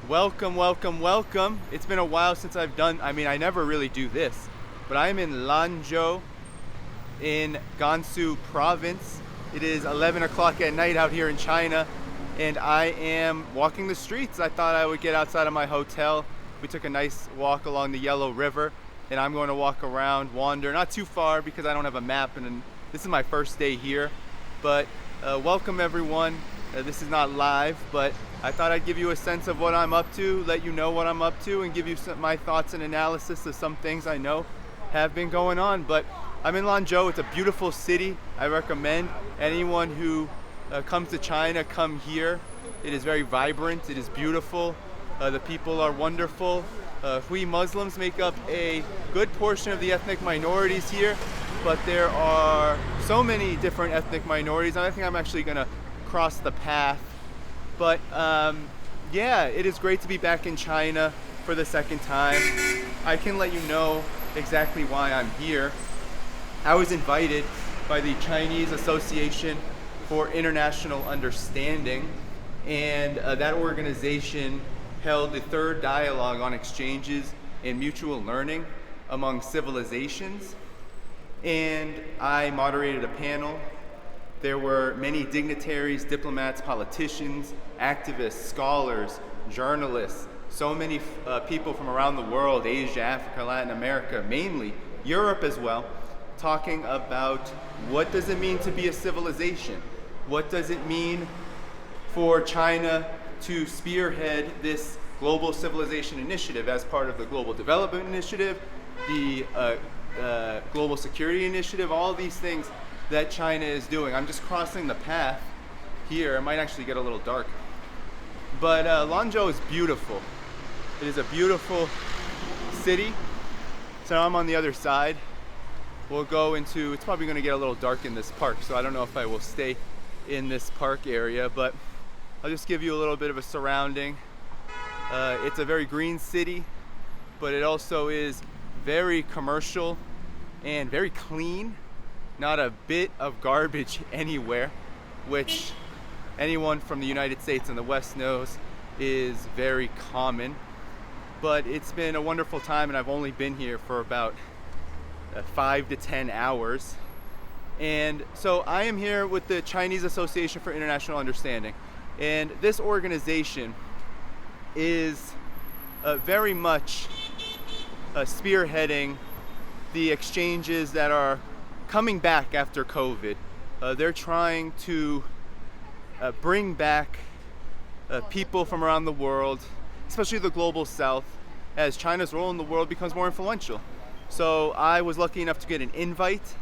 Welcome, welcome, welcome. It's been a while since I never really do this, but I'm in Lanzhou in Gansu province. It is 11 o'clock at night out here in China, and I am walking the streets. I thought I would get outside of my hotel. We took a nice walk along the Yellow River, and I'm going to walk around, wander, not too far because I don't have a map, and this is my first day here. But welcome everyone. This is not live, but I thought I'd give you a sense of what I'm up to, let you know what I'm up to, and give you my thoughts and analysis of some things I know have been going on. But I'm in Lanzhou. It's a beautiful city. I recommend anyone who comes to China, come here. It is very vibrant. It is beautiful. The people are wonderful. Hui Muslims make up a good portion of the ethnic minorities here, but there are so many different ethnic minorities, and I think I'm actually going to cross the path. But yeah, it is great to be back in China for the second time. I can let you know exactly why I'm here. I was invited by the Chinese Association for International Understanding, and that organization held the third dialogue on exchanges and mutual learning among civilizations, and I moderated a panel. There were many dignitaries, diplomats, politicians, activists, scholars, journalists, so many people from around the world, Asia, Africa, Latin America, mainly Europe as well, talking about what does it mean to be a civilization? What does it mean for China to spearhead this global civilization initiative as part of the Global Development Initiative, the Global Security Initiative, all these things that China is doing. I'm just crossing the path here. It might actually get a little dark. But Lanzhou is beautiful. It is a beautiful city. So I'm on the other side. We'll go into, it's probably going to get a little dark in this park, so I don't know if I will stay in this park area, but I'll just give you a little bit of a surrounding. It's a very green city, but it also is very commercial and very clean. Not a bit of garbage anywhere, which anyone from the United States and the West knows is very common. But it's been a wonderful time, and I've only been here for about 5 to 10 hours. And so I am here with the Chinese Association for International Understanding. And this organization is very much spearheading the exchanges that are coming back after COVID. They're trying to bring back people from around the world, especially the global south, as China's role in the world becomes more influential. So I was lucky enough to get an invite,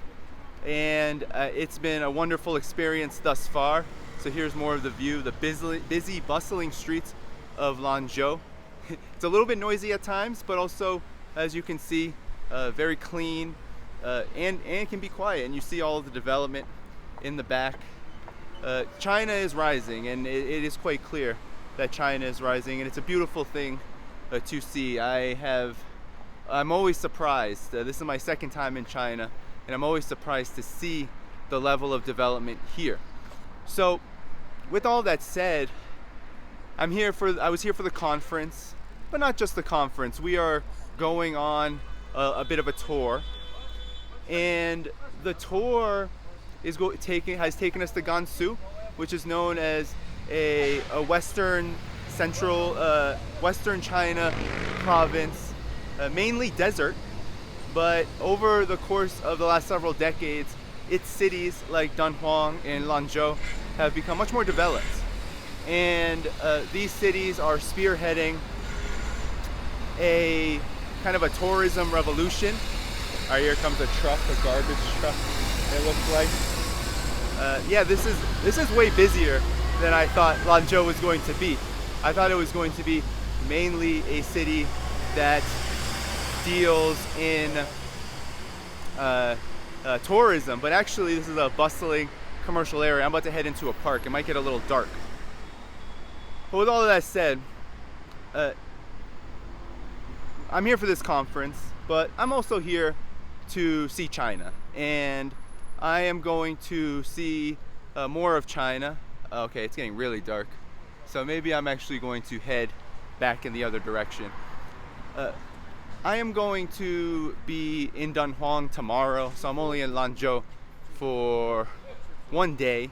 and it's been a wonderful experience thus far. So here's more of the view, the busy, bustling streets of Lanzhou. It's a little bit noisy at times, but also, as you can see, very clean, and it can be quiet, and you see all of the development in the back. China is rising, and it is quite clear that China is rising, and it's a beautiful thing to see. I'm always surprised. This is my second time in China, and I'm always surprised to see the level of development here. So, with all that said, I was here for the conference, but not just the conference. We are going on a bit of a tour. And the tour has taken us to Gansu, which is known as a western China province, mainly desert. But over the course of the last several decades, its cities like Dhaiphong and Lanzhou have become much more developed. And these cities are spearheading a kind of a tourism revolution. All right, here comes a truck, a garbage truck, it looks like. Yeah, this is way busier than I thought Lanzhou was going to be. I thought it was going to be mainly a city that deals in tourism, but actually this is a bustling commercial area. I'm about to head into a park. It might get a little dark. But with all of that said, I'm here for this conference, but I'm also here to see China, and I am going to see more of China. Okay, it's getting really dark, so maybe I'm actually going to head back in the other direction. I am going to be in Dhaiphong tomorrow, so I'm only in Lanzhou for 1 day,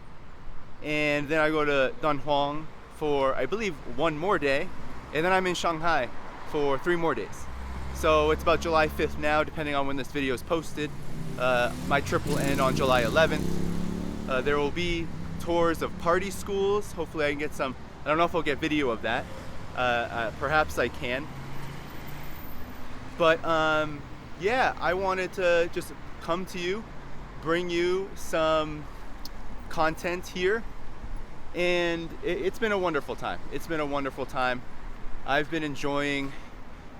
and then I go to Dhaiphong for, I believe, 1 more day, and then I'm in Shanghai for 3 more days. So it's about July 5th now, depending on when this video is posted. My trip will end on July 11th. There will be tours of party schools. Hopefully I can get some, I don't know if I'll get video of that. Perhaps I can. But yeah, I wanted to just come to you, bring you some content here, and it's been a wonderful time. It's been a wonderful time. I've been enjoying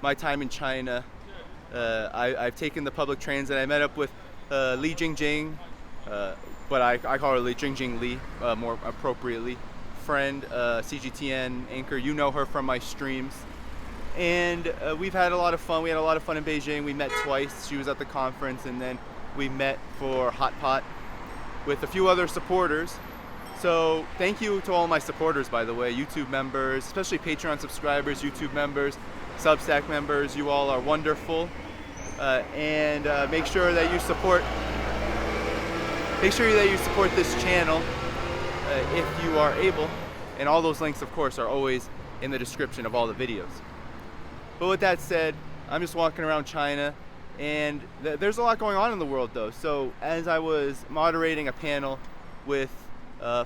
my time in China. I've taken the public transit. I met up with Li Jingjing, but I call her Li Jingjing Li more appropriately. Friend, CGTN anchor, you know her from my streams. And we've had a lot of fun. We had a lot of fun in Beijing. We met twice. She was at the conference, and then we met for Hot Pot with a few other supporters. So thank you to all my supporters, by the way, YouTube members, especially Patreon subscribers, YouTube members, Substack members. You all are wonderful. And make sure that you support. Make sure that you support this channel if you are able. And all those links, of course, are always in the description of all the videos. But with that said, I'm just walking around China, and there's a lot going on in the world, though. So as I was moderating a panel with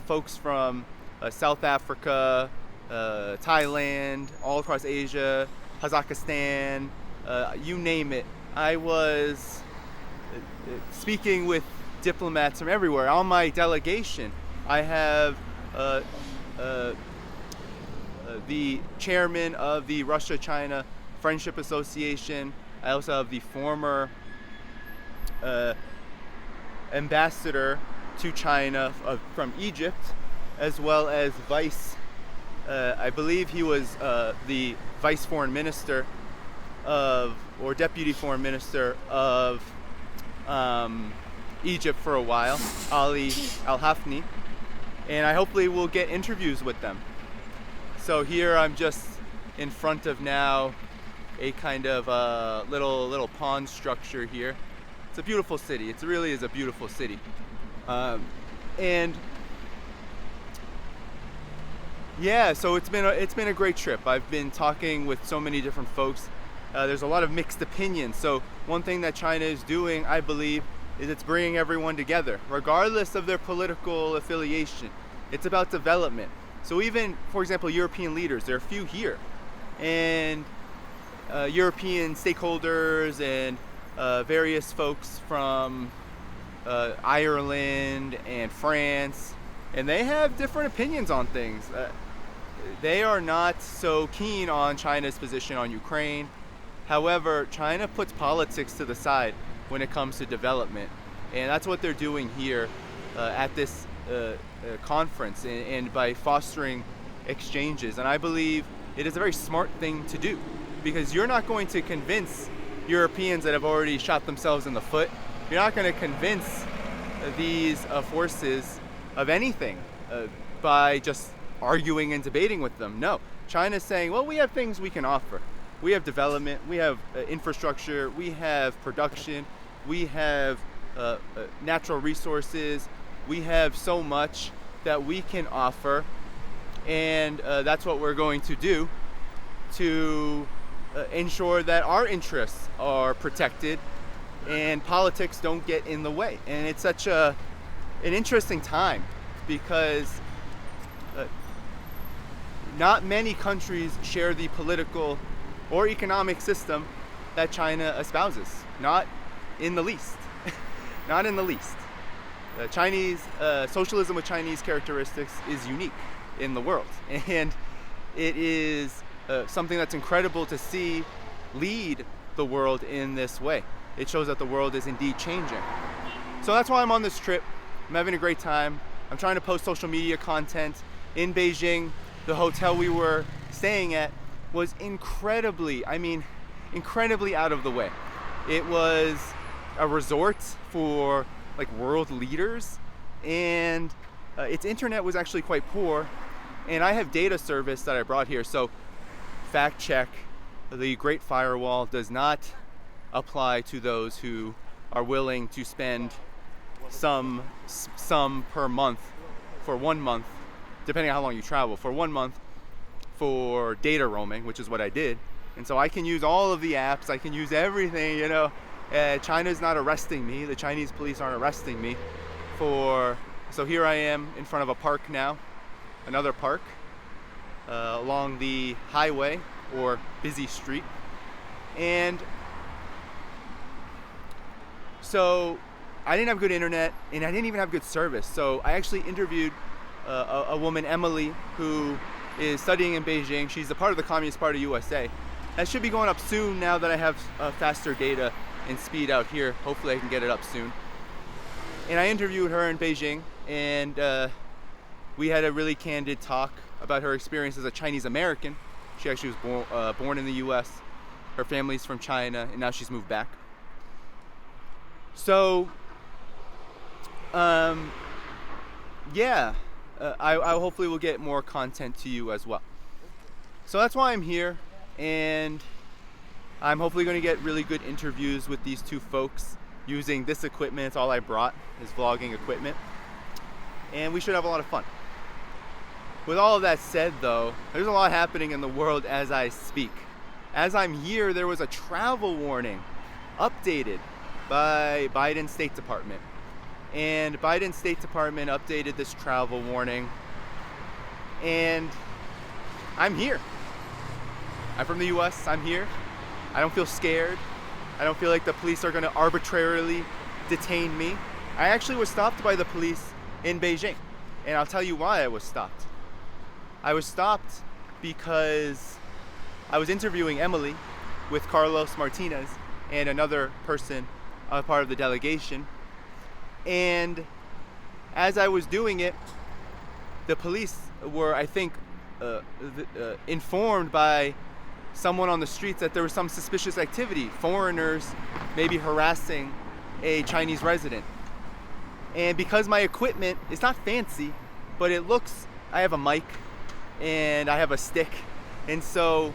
folks from South Africa, Thailand, all across Asia, Kazakhstan, you name it, I was speaking with diplomats from everywhere. On my delegation, I have the chairman of the Russia-China Friendship Association. I also have the former ambassador to China from Egypt, as well as I believe he was the vice foreign minister or deputy foreign minister of Egypt for a while, Ali Al-Hafni, and I hopefully will get interviews with them. So here I'm just in front of now a kind of little pond structure here. It's a beautiful city. It really is a beautiful city. And yeah, so it's been a great trip. I've been talking with so many different folks. There's a lot of mixed opinions. So one thing that China is doing, I believe, is it's bringing everyone together, regardless of their political affiliation. It's about development. So even, for example, European leaders, there are a few here, and European stakeholders and various folks from Ireland and France, and they have different opinions on things. They are not so keen on China's position on Ukraine. However, China puts politics to the side when it comes to development, and that's what they're doing here at this conference, and by fostering exchanges. And I believe it is a very smart thing to do, because you're not going to convince Europeans that have already shot themselves in the foot. You're not going to convince these forces of anything by just arguing and debating with them. No, China's saying, well, we have things we can offer. We have development, we have infrastructure, we have production, we have natural resources, we have so much that we can offer, and that's what we're going to do to ensure that our interests are protected and politics don't get in the way. And it's such an interesting time, because not many countries share the political or economic system that China espouses. Not in the least. Not in the least. Chinese socialism with Chinese characteristics is unique in the world, and it is something that's incredible to see lead the world in this way. It shows that the world is indeed changing. So that's why I'm on this trip. I'm having a great time. I'm trying to post social media content. In Beijing, the hotel we were staying at was incredibly out of the way. It was a resort for like world leaders, and its internet was actually quite poor, and I have data service that I brought here. So fact check, the Great Firewall does not apply to those who are willing to spend some per month for 1 month, depending on how long you travel, for 1 month for data roaming, which is what I did. And so I can use all of the apps, I can use everything, you know. China's not arresting me, the Chinese police aren't arresting me so here I am in front of a park now, another park, along the highway or busy street. And so I didn't have good internet and I didn't even have good service. So I actually interviewed a woman, Emily, who is studying in Beijing. She's a part of the Communist Party USA. That should be going up soon now that I have faster data and speed out here. Hopefully I can get it up soon. And I interviewed her in Beijing, and we had a really candid talk about her experience as a Chinese American. She actually was born in the US. Her family's from China, and now she's moved back. So, I hopefully will get more content to you as well. So that's why I'm here, and I'm hopefully going to get really good interviews with these two folks using this equipment. It's all I brought, is vlogging equipment, and we should have a lot of fun. With all of that said, though, there's a lot happening in the world as I speak. As I'm here, there was a travel warning updated by Biden's State Department. And Biden's State Department updated this travel warning. And I'm here. I'm from the US, I'm here. I don't feel scared. I don't feel like the police are gonna arbitrarily detain me. I actually was stopped by the police in Beijing. And I'll tell you why I was stopped. I was stopped because I was interviewing Emily with Carlos Martinez and another person, part of the delegation. And as I was doing it, the police were, I think, informed by someone on the streets that there was some suspicious activity, foreigners maybe harassing a Chinese resident. And because my equipment is not fancy, but it looks, I have a mic and I have a stick, and so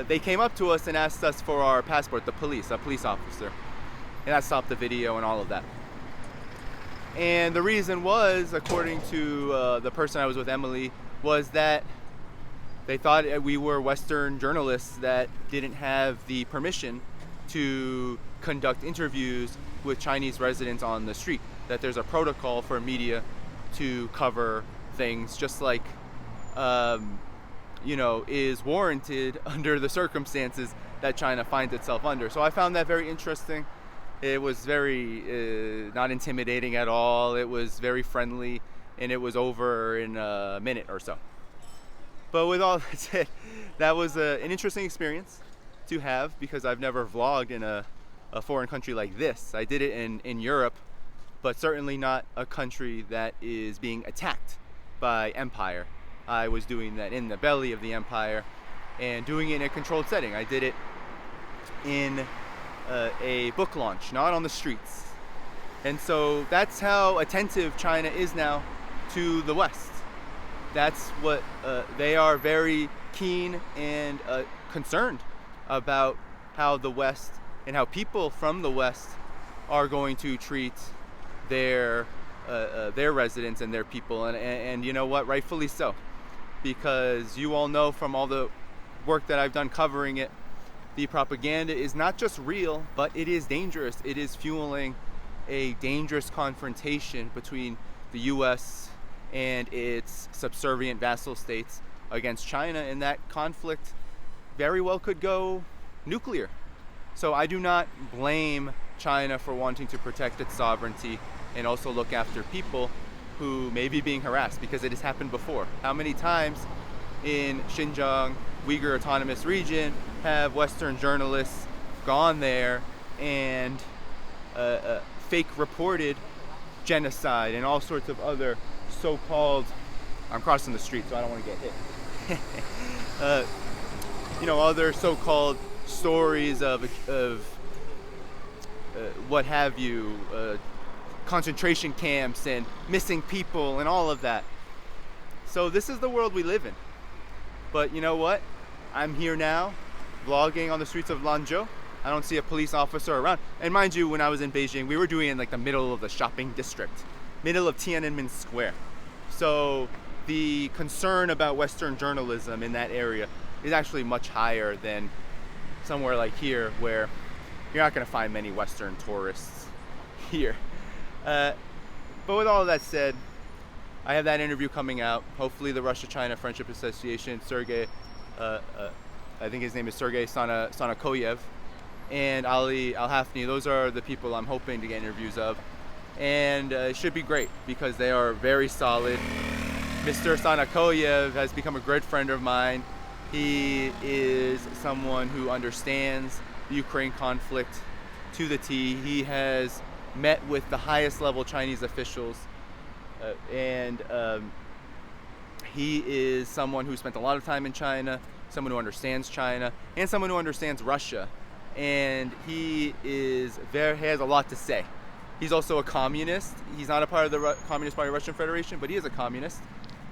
they came up to us and asked us for our passport, a police officer, and that stopped the video and all of that. And the reason was, according to the person I was with, Emily, was that they thought we were Western journalists that didn't have the permission to conduct interviews with Chinese residents on the street, that there's a protocol for media to cover things just like is warranted under the circumstances that China finds itself under. So I found that very interesting. It was very not intimidating at all. It was very friendly, and it was over in a minute or so. But with all that said, that was an interesting experience to have, because I've never vlogged in a foreign country like this. I did it in Europe, but certainly not a country that is being attacked by empire. I was doing that in the belly of the empire and doing it in a controlled setting. I did it in a book launch, not on the streets. And so that's how attentive China is now to the West. That's what they are very keen and concerned about, how the West and how people from the West are going to treat their residents and their people, and you know what, rightfully so, because you all know from all the work that I've done covering it, the propaganda is not just real, but it is dangerous. It is fueling a dangerous confrontation between the US and its subservient vassal states against China, and that conflict very well could go nuclear. So I do not blame China for wanting to protect its sovereignty and also look after people who may be being harassed, because it has happened before. How many times in Xinjiang, Uyghur Autonomous Region, have Western journalists gone there and fake reported genocide and all sorts of other so-called, I'm crossing the street so I don't want to get hit, other so-called stories of what have you, concentration camps and missing people and all of that. So this is the world we live in. But you know what? I'm here now, vlogging on the streets of Lanzhou. I don't see a police officer around. And mind you, when I was in Beijing, we were doing it in like the middle of the shopping district, middle of Tiananmen Square. So the concern about Western journalism in that area is actually much higher than somewhere like here, where you're not going to find many Western tourists here. But with all of that said, I have that interview coming out. Hopefully the Russia-China Friendship Association, Sergei, I think his name is Sergei Sanakoyev, and Ali Al-Hafni, those are the people I'm hoping to get interviews of. And it should be great because they are very solid. Mr. Sanakoyev has become a great friend of mine. He is someone who understands the Ukraine conflict to the T. He has met with the highest level Chinese officials, and he is someone who spent a lot of time in China, someone who understands China, and someone who understands Russia. And he has a lot to say. He's also a communist. He's not a part of the Communist Party of Russian Federation, but he is a communist.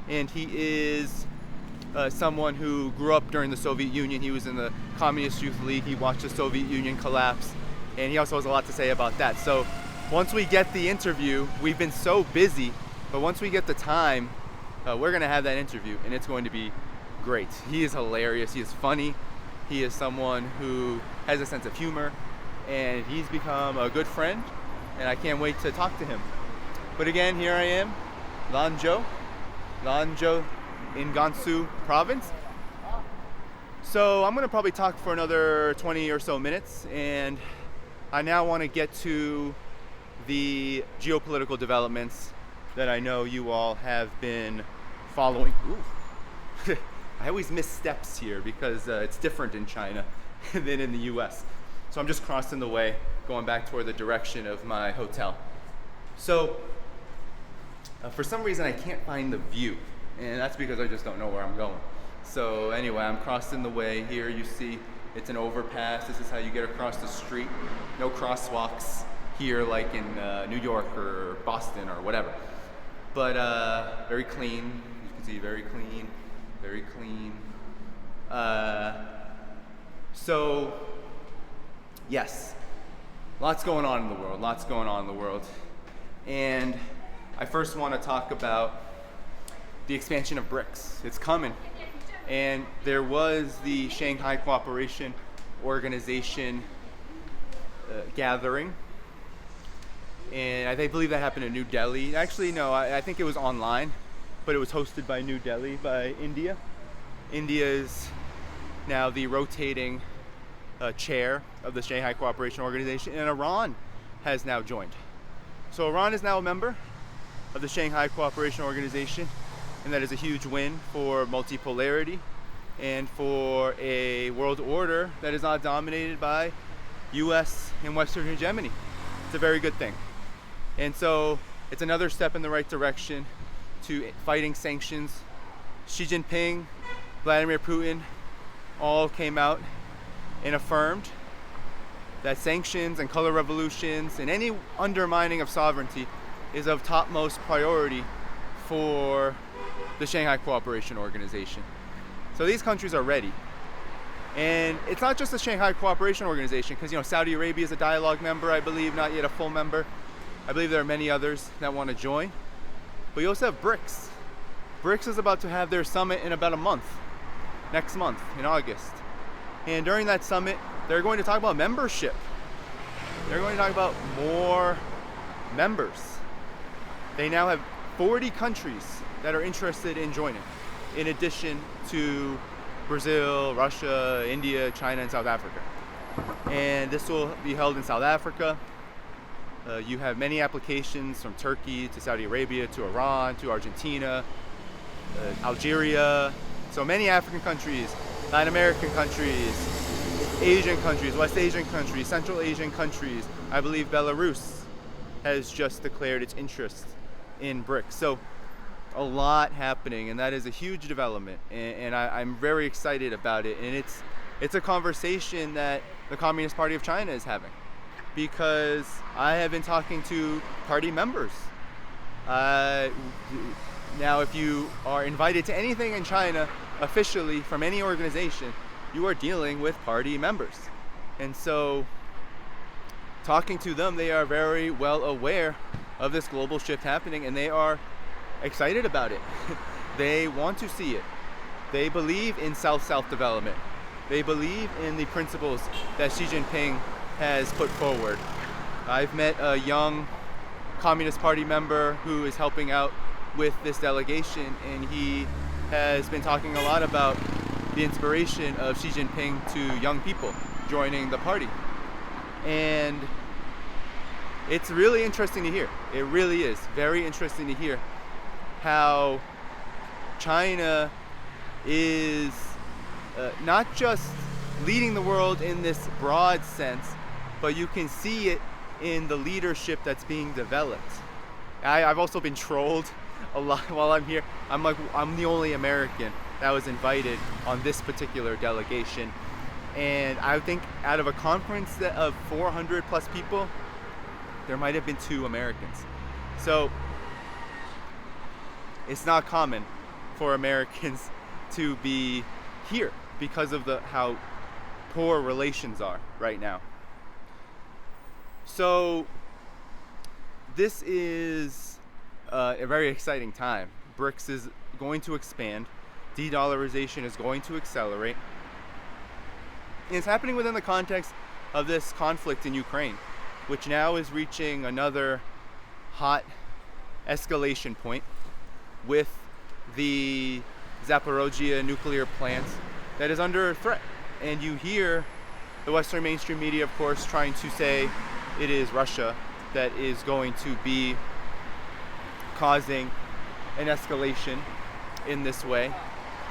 And he is someone who grew up during the Soviet Union. He was in the Communist Youth League. He watched the Soviet Union collapse. And he also has a lot to say about that. So once we get the interview, we've been so busy, but once we get the time, we're going to have that interview, and it's going to be great. He is hilarious. He is funny. He is someone who has a sense of humor, and he's become a good friend, and I can't wait to talk to him. But again, here I am, Lanzhou in Gansu province. So I'm going to probably talk for another 20 or so minutes, and I now want to get to the geopolitical developments that I know you all have been following. Ooh. I always miss steps here because it's different in China than in the US. So I'm just crossing the way, going back toward the direction of my hotel. So for some reason I can't find the view, and that's because I just don't know where I'm going. So anyway, I'm crossing the way. Here you see it's an overpass. This is how you get across the street. No crosswalks here like in New York or Boston or whatever. But very clean. You can see very clean, very clean. So yes, lots going on in the world, lots going on in the world. And I first want to talk about the expansion of BRICS. It's coming. And there was the Shanghai Cooperation Organization gathering, and I believe that happened in New Delhi. Actually, no, I think it was online, but it was hosted by New Delhi, by India. India is now the rotating chair of the Shanghai Cooperation Organization, and Iran has now joined. So Iran is now a member of the Shanghai Cooperation Organization, and that is a huge win for multipolarity and for a world order that is not dominated by US and Western hegemony. It's a very good thing. And so it's another step in the right direction to fighting sanctions. Xi Jinping, Vladimir Putin all came out and affirmed that sanctions and color revolutions and any undermining of sovereignty is of topmost priority for the Shanghai Cooperation Organization. So these countries are ready. And it's not just the Shanghai Cooperation Organization, because Saudi Arabia is a dialogue member, I believe, not yet a full member. I believe there are many others that want to join. But you also have BRICS. BRICS is about to have their summit in about a month, next month, in August. And during that summit, they're going to talk about membership. They're going to talk about more members. They now have 40 countries that are interested in joining, in addition to Brazil, Russia, India, China, and South Africa. And this will be held in South Africa. You have many applications from Turkey to Saudi Arabia to Iran to Argentina, Algeria, so many African countries, Latin American countries, Asian countries, West Asian countries, Central Asian countries. I believe Belarus has just declared its interest in BRICS. So a lot happening, and that is a huge development, and I'm very excited about it. And it's a conversation that the Communist Party of China is having, because I have been talking to party members. Now, if you are invited to anything in China officially from any organization, you are dealing with party members. And so talking to them, they are very well aware of this global shift happening, and they are excited about it. They want to see it. They believe in South-South development. They believe in the principles that Xi Jinping has put forward. I've met a young Communist Party member who is helping out with this delegation, and he has been talking a lot about the inspiration of Xi Jinping to young people joining the party. And it's really interesting to hear. It really is very interesting to hear how China is not just leading the world in this broad sense, but you can see it in the leadership that's being developed. I've also been trolled a lot while I'm here. I'm the only American that was invited on this particular delegation. And I think out of a conference of 400 plus people, there might have been 2 Americans. So it's not common for Americans to be here because of how poor relations are right now. So this is a very exciting time. BRICS is going to expand. De-dollarization is going to accelerate. And it's happening within the context of this conflict in Ukraine, which now is reaching another hot escalation point with the Zaporozhye nuclear plant that is under threat. And you hear the Western mainstream media, of course, trying to say it is Russia that is going to be causing an escalation in this way,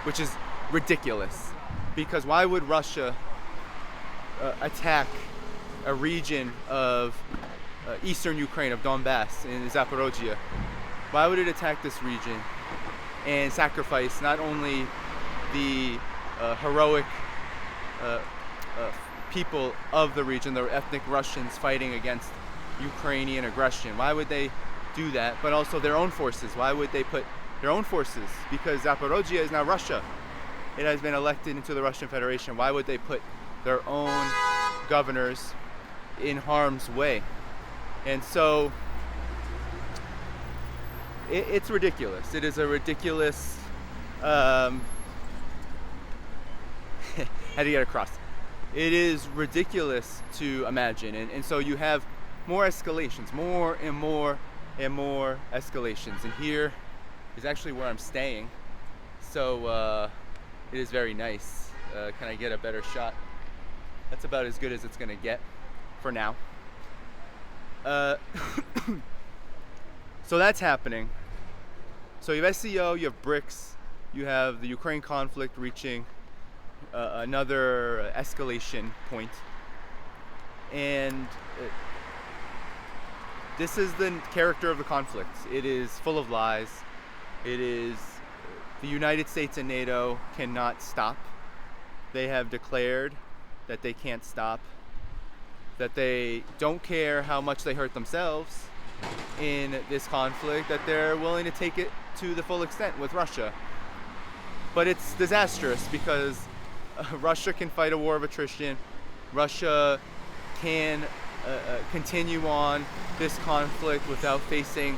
which is ridiculous. Because why would Russia attack a region of eastern Ukraine, of Donbass in Zaporozhye? Why would it attack this region and sacrifice not only the heroic people of the region, the ethnic Russians fighting against Ukrainian aggression? Why would they do that? But also their own forces. Why would they put their own forces? Because Zaporozhye is now Russia. It has been elected into the Russian Federation. Why would they put their own governors in harm's way? And so it's ridiculous. It is a ridiculous how to get across. It is ridiculous to imagine. And so you have more escalations, more and more and more escalations. And here is actually where I'm staying. So it is very nice. Can I get a better shot? That's about as good as it's gonna get for now. So that's happening. So you have SCO, you have BRICS, you have the Ukraine conflict reaching another escalation point. And this is the character of the conflict. It is full of lies. It is, the United States and NATO cannot stop. They have declared that they can't stop, that they don't care how much they hurt themselves in this conflict, that they're willing to take it to the full extent with Russia. But it's disastrous because Russia can fight a war of attrition. Russia can continue on this conflict without facing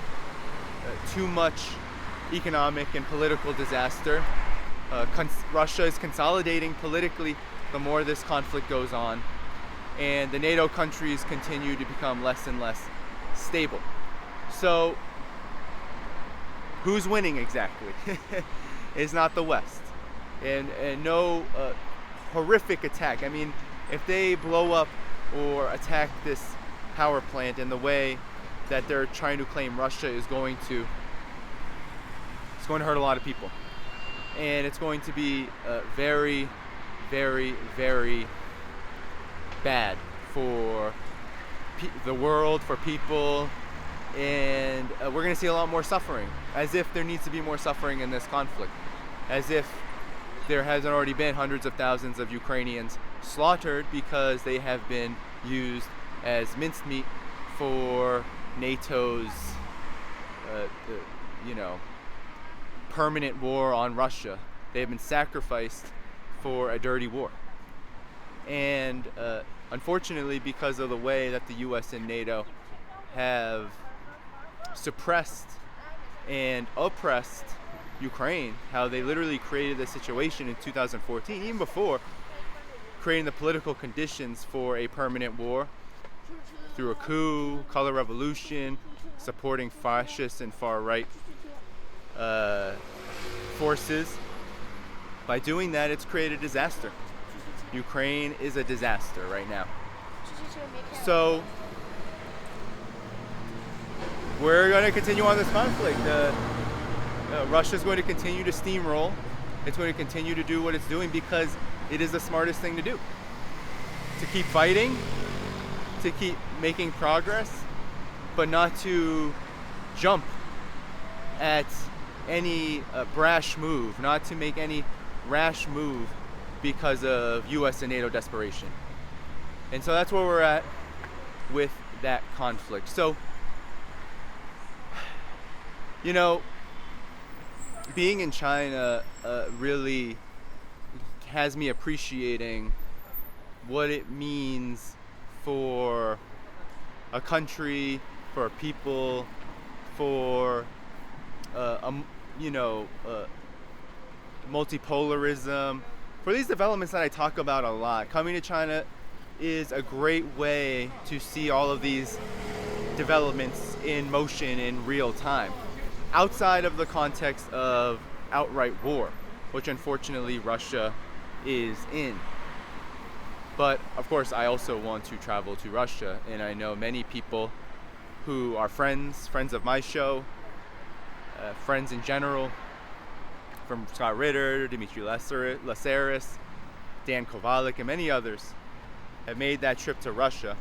too much economic and political disaster. Russia is consolidating politically the more this conflict goes on, and the NATO countries continue to become less and less stable. So who's winning exactly? It's not the West. And no horrific attack. I mean, if they blow up or attack this power plant in the way that they're trying to claim Russia is going to, it's going to hurt a lot of people. And it's going to be very, very, very bad for the world, for people, and we're going to see a lot more suffering, as if there needs to be more suffering in this conflict, as if there hasn't already been hundreds of thousands of Ukrainians slaughtered because they have been used as mincemeat for NATO's, permanent war on Russia. They have been sacrificed for a dirty war. And unfortunately, because of the way that the US and NATO have suppressed and oppressed Ukraine, how they literally created the situation in 2014, even before, creating the political conditions for a permanent war through a coup, color revolution, supporting fascist and far-right forces. By doing that, it's created a disaster. Ukraine is a disaster right now. So we're going to continue on this conflict. Russia's going to continue to steamroll. It's going to continue to do what it's doing because it is the smartest thing to do. To keep fighting, to keep making progress, but not to jump at any brash move, not to make any rash move because of US and NATO desperation. And so that's where we're at with that conflict. So, you know, being in China really has me appreciating what it means for a country, for a people, for multipolarism, for these developments that I talk about a lot. Coming to China is a great way to see all of these developments in motion in real time, outside of the context of outright war, which unfortunately Russia is in. But of course, I also want to travel to Russia, and I know many people who are friends of my show, friends in general, from Scott Ritter, Dimitri Lasseris, Dan Kovalik, and many others, have made that trip to Russia.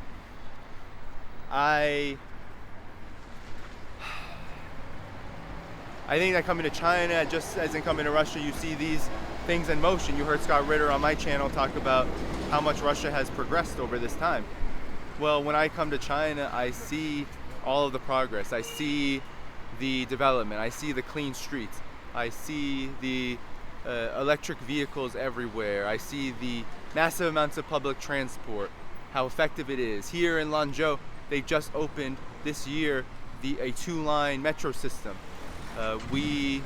I think that coming to China, just as in coming to Russia, you see these things in motion. You heard Scott Ritter on my channel talk about how much Russia has progressed over this time. Well, when I come to China, I see all of the progress. I see the development. I see the clean streets. I see the electric vehicles everywhere. I see the massive amounts of public transport, how effective it is. Here in Lanzhou, they just opened this year a 2-line metro system. We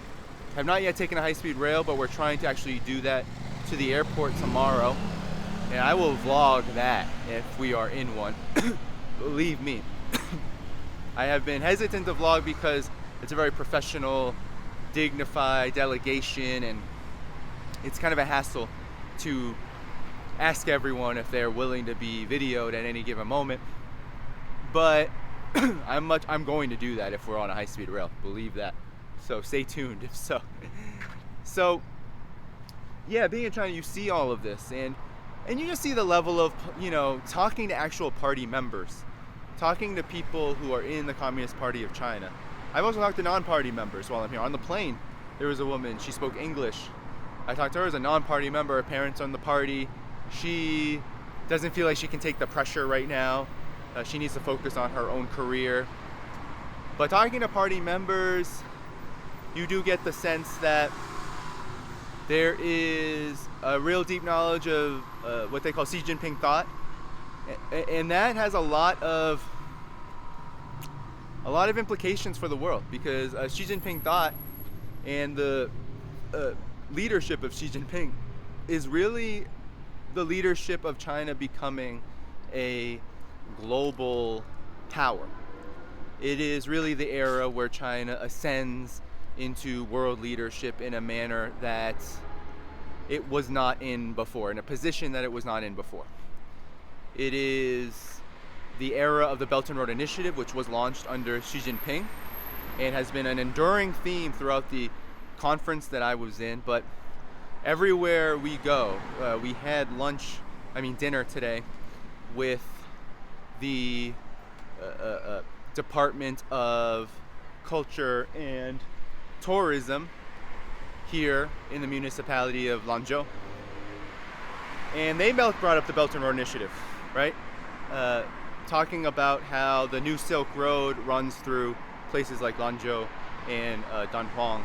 have not yet taken a high-speed rail, but we're trying to actually do that to the airport tomorrow. And I will vlog that if we are in one. Believe me. I have been hesitant to vlog because it's a very professional, dignified delegation, and it's kind of a hassle to ask everyone if they're willing to be videoed at any given moment. But I'm going to do that if we're on a high-speed rail. Believe that. So stay tuned if so. So yeah, being in China, you see all of this, and you just see the level of, talking to actual party members, talking to people who are in the Communist Party of China. I've also talked to non-party members while I'm here. On the plane, there was a woman, she spoke English. I talked to her as a non-party member, her parents are in the party. She doesn't feel like she can take the pressure right now. She needs to focus on her own career. But talking to party members, you do get the sense that there is a real deep knowledge of what they call Xi Jinping thought. And that has a lot of implications for the world, because Xi Jinping thought and the leadership of Xi Jinping is really the leadership of China becoming a global power. It is really the era where China ascends into world leadership in a manner that it was not in before, in a position that it was not in before. It is the era of the Belt and Road Initiative, which was launched under Xi Jinping and has been an enduring theme throughout the conference that I was in. But everywhere we go, we had dinner today with the Department of Culture and Tourism here in the municipality of Lanzhou, and they brought up the Belt and Road Initiative, right? Talking about how the new Silk Road runs through places like Lanzhou and Dhaiphong.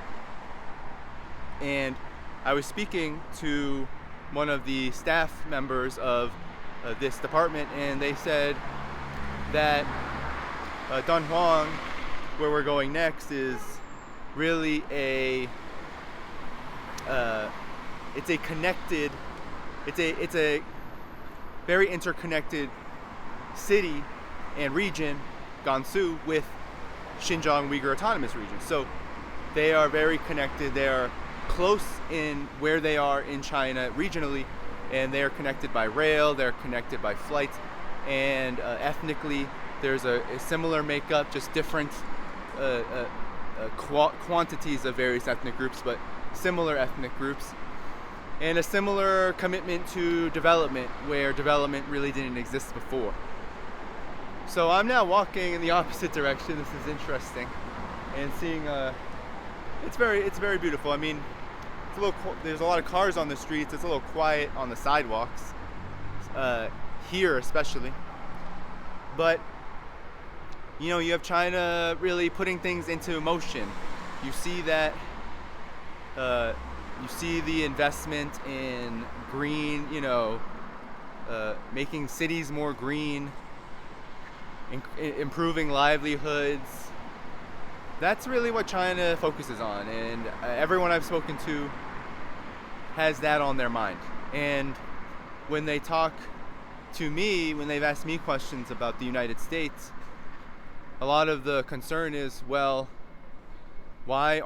And I was speaking to one of the staff members of this department, and they said that Dhaiphong, where we're going next, is really it's a very interconnected city and region, Gansu, with Xinjiang Uyghur Autonomous Region. So they are very connected. They are close in where they are in China regionally, and they are connected by rail, they're connected by flights, and ethnically there's a similar makeup, just different quantities of various ethnic groups, but similar ethnic groups, and a similar commitment to development where development really didn't exist before. So I'm now walking in the opposite direction. This is interesting, and seeing it's very beautiful. I mean, there's a lot of cars on the streets. It's a little quiet on the sidewalks here, especially. But you know, you have China really putting things into motion. You see that. You see the investment in green. You know, making cities more green, improving livelihoods. That's really what China focuses on, and everyone I've spoken to has that on their mind. And when they talk to me, when they've asked me questions about the United States, a lot of the concern is, well, why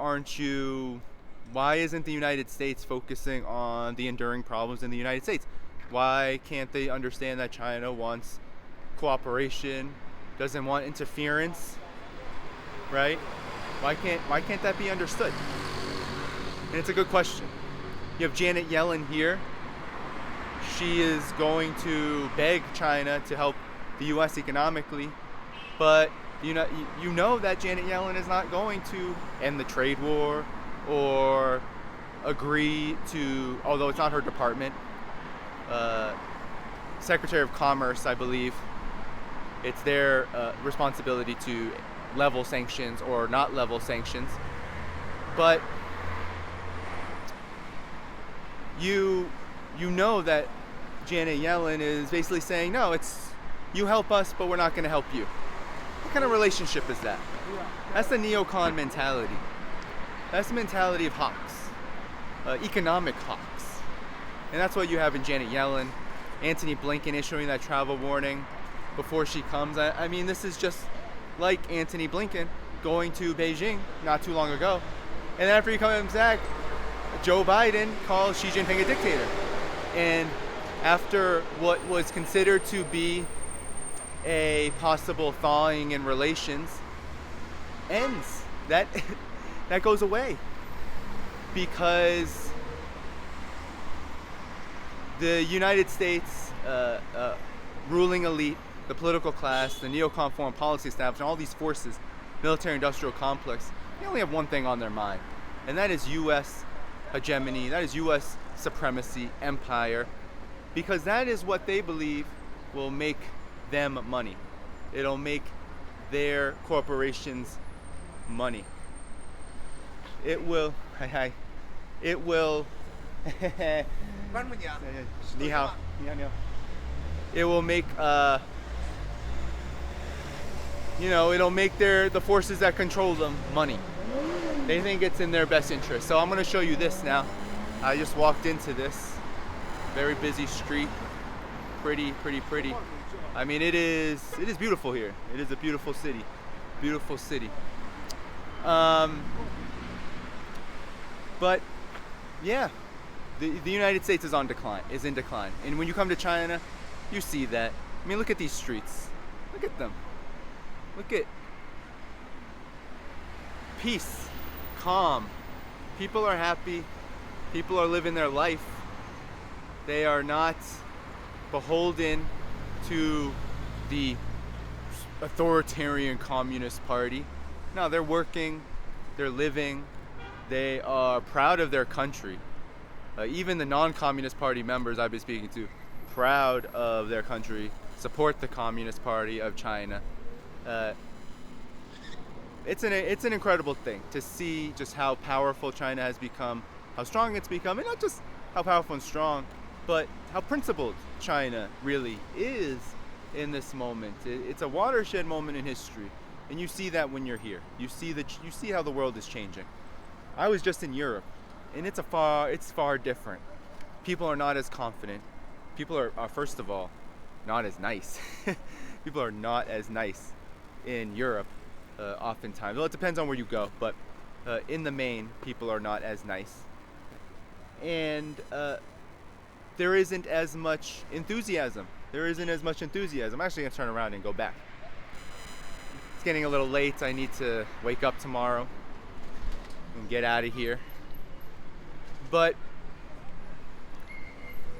isn't the United States focusing on the enduring problems in the United States? Why can't they understand that China wants cooperation, doesn't want interference, right? Why can't that be understood? And it's a good question. You have Janet Yellen here. She is going to beg China to help the U.S. economically, but you know that Janet Yellen is not going to end the trade war or agree to, although it's not her department, Secretary of Commerce, I believe, it's their responsibility to level sanctions or not level sanctions. But you know that Janet Yellen is basically saying, no, it's you help us, but we're not going to help you. What kind of relationship is that? That's the neocon mentality. That's the mentality of hawks, economic hawks. And that's what you have in Janet Yellen, Antony Blinken issuing that travel warning before she comes. I mean, this is just like Antony Blinken going to Beijing not too long ago. And after he comes back, Joe Biden calls Xi Jinping a dictator. And after what was considered to be a possible thawing in relations ends, that goes away, because the United States ruling elite, the political class, the neocon foreign policy establishment, all these forces, military-industrial complex, they only have one thing on their mind, and that is U.S. hegemony, that is U.S. supremacy, empire, because that is what they believe will make them money. It'll make their corporations money. It will. It will. Ni hao. It will make. It'll make the forces that control them money. They think it's in their best interest. So I'm going to show you this now. I just walked into this very busy street. Pretty. I mean, it is beautiful here. It is a beautiful city. Beautiful city. But yeah, the United States is in decline. And when you come to China, you see that. I mean, look at these streets. Look at them. Look at peace, calm. People are happy. People are living their life. They are not beholden to the authoritarian Communist Party. No, they're working, they're living, they are proud of their country. Even the non-Communist Party members I've been speaking to, proud of their country, support the Communist Party of China. It's an incredible thing to see just how powerful China has become, how strong it's become, and not just how powerful and strong, but how principled China really is in this moment. It's a watershed moment in history, and you see that when you're here. You see how the world is changing. I was just in Europe, and it's far different. People are not as confident. People are first of all not as nice. People are not as nice in Europe oftentimes. Well, it depends on where you go, but in the main, people are not as nice. And there isn't as much enthusiasm. I'm actually going to turn around and go back. It's getting a little late. I need to wake up tomorrow and get out of here. But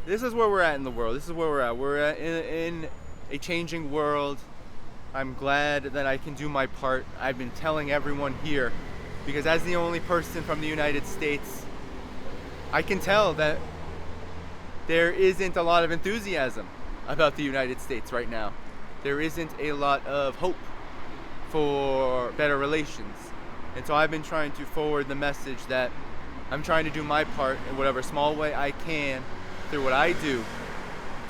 this is where we're at in the world. This is where we're at. We're in a changing world. I'm glad that I can do my part. I've been telling everyone here, because as the only person from the United States, I can tell that there isn't a lot of enthusiasm about the United States right now. There isn't a lot of hope for better relations. And so I've been trying to forward the message that I'm trying to do my part in whatever small way I can through what I do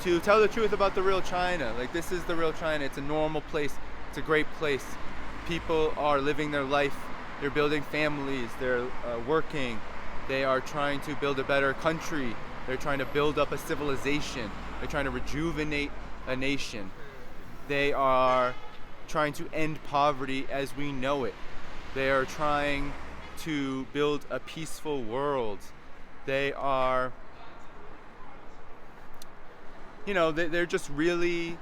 to tell the truth about the real China. Like, this is the real China. It's a normal place. It's a great place. People are living their life. They're building families. They're working. They are trying to build a better country. They're trying to build up a civilization. They're trying to rejuvenate a nation. They are trying to end poverty as we know it. They are trying to build a peaceful world. They are, they're just really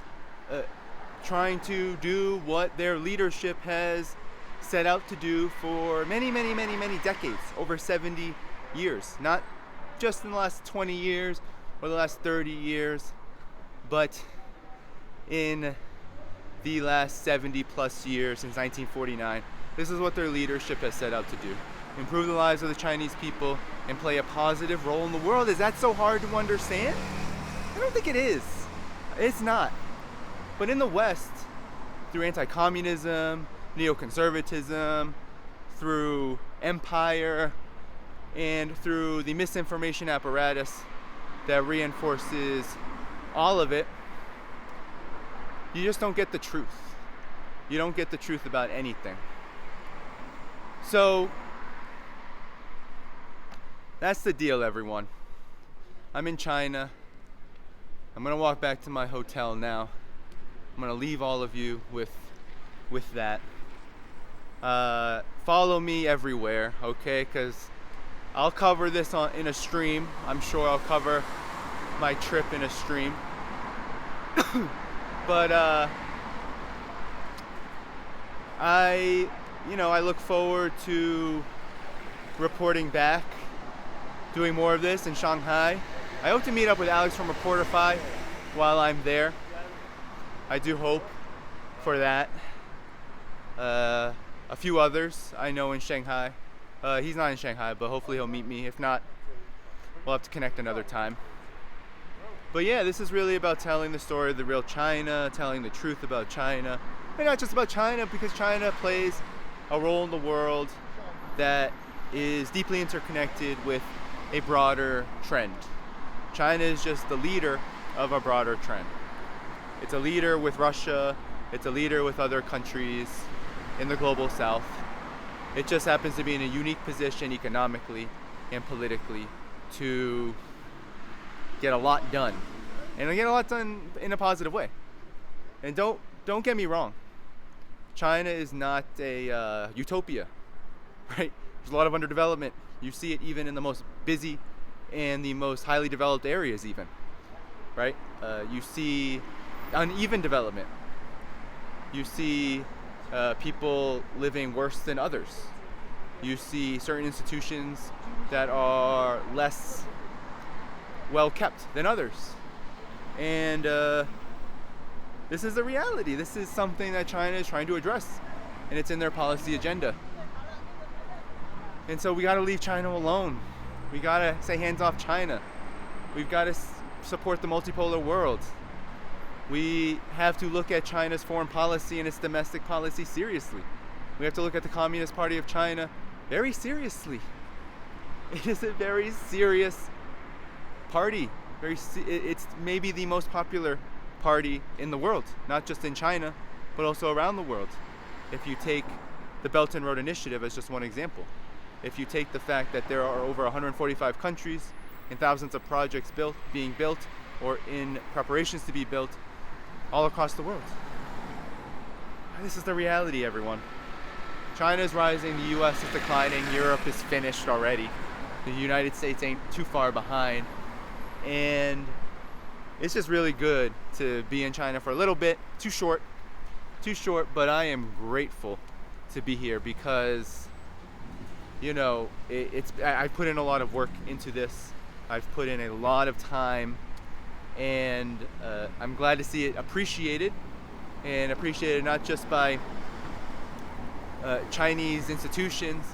trying to do what their leadership has set out to do for many, many, many, many decades, over 70 years. Not just in the last 20 years or the last 30 years, but in the last 70 plus years, since 1949. This is what their leadership has set out to do. Improve the lives of the Chinese people and play a positive role in the world. Is that so hard to understand? I don't think it is. It's not. But in the West, through anti-communism, neoconservatism, through empire, and through the misinformation apparatus that reinforces all of it, you just don't get the truth. You don't get the truth about anything. So, that's the deal, everyone. I'm in China. I'm gonna walk back to my hotel now. I'm gonna leave all of you with that. Follow me everywhere, okay? Because I'll cover this in a stream. I'm sure I'll cover my trip in a stream. But I look forward to reporting back, doing more of this in Shanghai. I hope to meet up with Alex from Reportify while I'm there. I do hope for that. A few others I know in Shanghai. He's not in Shanghai, but hopefully he'll meet me. If not, we'll have to connect another time. But yeah, this is really about telling the story of the real China, telling the truth about China. And not just about China, because China plays a role in the world that is deeply interconnected with a broader trend. China is just the leader of a broader trend. It's a leader with Russia. It's a leader with other countries in the global south. It just happens to be in a unique position economically and politically to get a lot done. And get a lot done in a positive way. And don't get me wrong. China is not a utopia, right? There's a lot of underdevelopment. You see it even in the most busy and the most highly developed areas even, right? You see uneven development. You see people living worse than others. You see certain institutions that are less well kept than others. And this is the reality. This is something that China is trying to address, and it's in their policy agenda. And so we got to leave China alone. We got to say hands off China. We've got to support the multipolar world. We have to look at China's foreign policy and its domestic policy seriously. We have to look at the Communist Party of China very seriously. It is a very serious party. It's maybe the most popular party in the world, not just in China, but also around the world. If you take the Belt and Road Initiative as just one example, if you take the fact that there are over 145 countries and thousands of projects being built or in preparations to be built all across the world. This is the reality, everyone. China is rising, the US is declining, Europe is finished already. The United States ain't too far behind. And it's just really good to be in China for a little bit. Too short, but I am grateful to be here because, you know, I put in a lot of work into this. I've put in a lot of time, and I'm glad to see it appreciated, and appreciated not just by Chinese institutions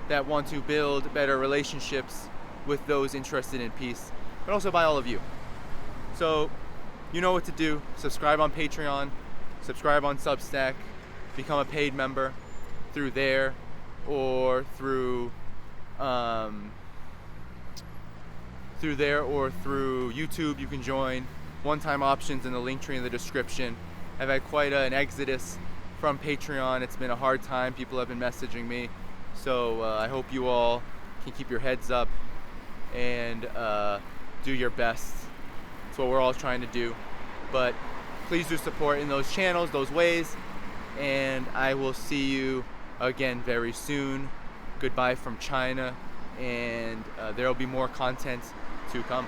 that want to build better relationships with those interested in peace, but also by all of you. So you know what to do. Subscribe on Patreon, subscribe on Substack, become a paid member through there or through YouTube. You can join. One-time options in the link tree in the description. I've had quite an exodus from Patreon. It's been a hard time. People have been messaging me. So I hope you all can keep your heads up and do your best. It's what we're all trying to do. But please do support in those channels, those ways. And I will see you again very soon. Goodbye from China. And there will be more content to come.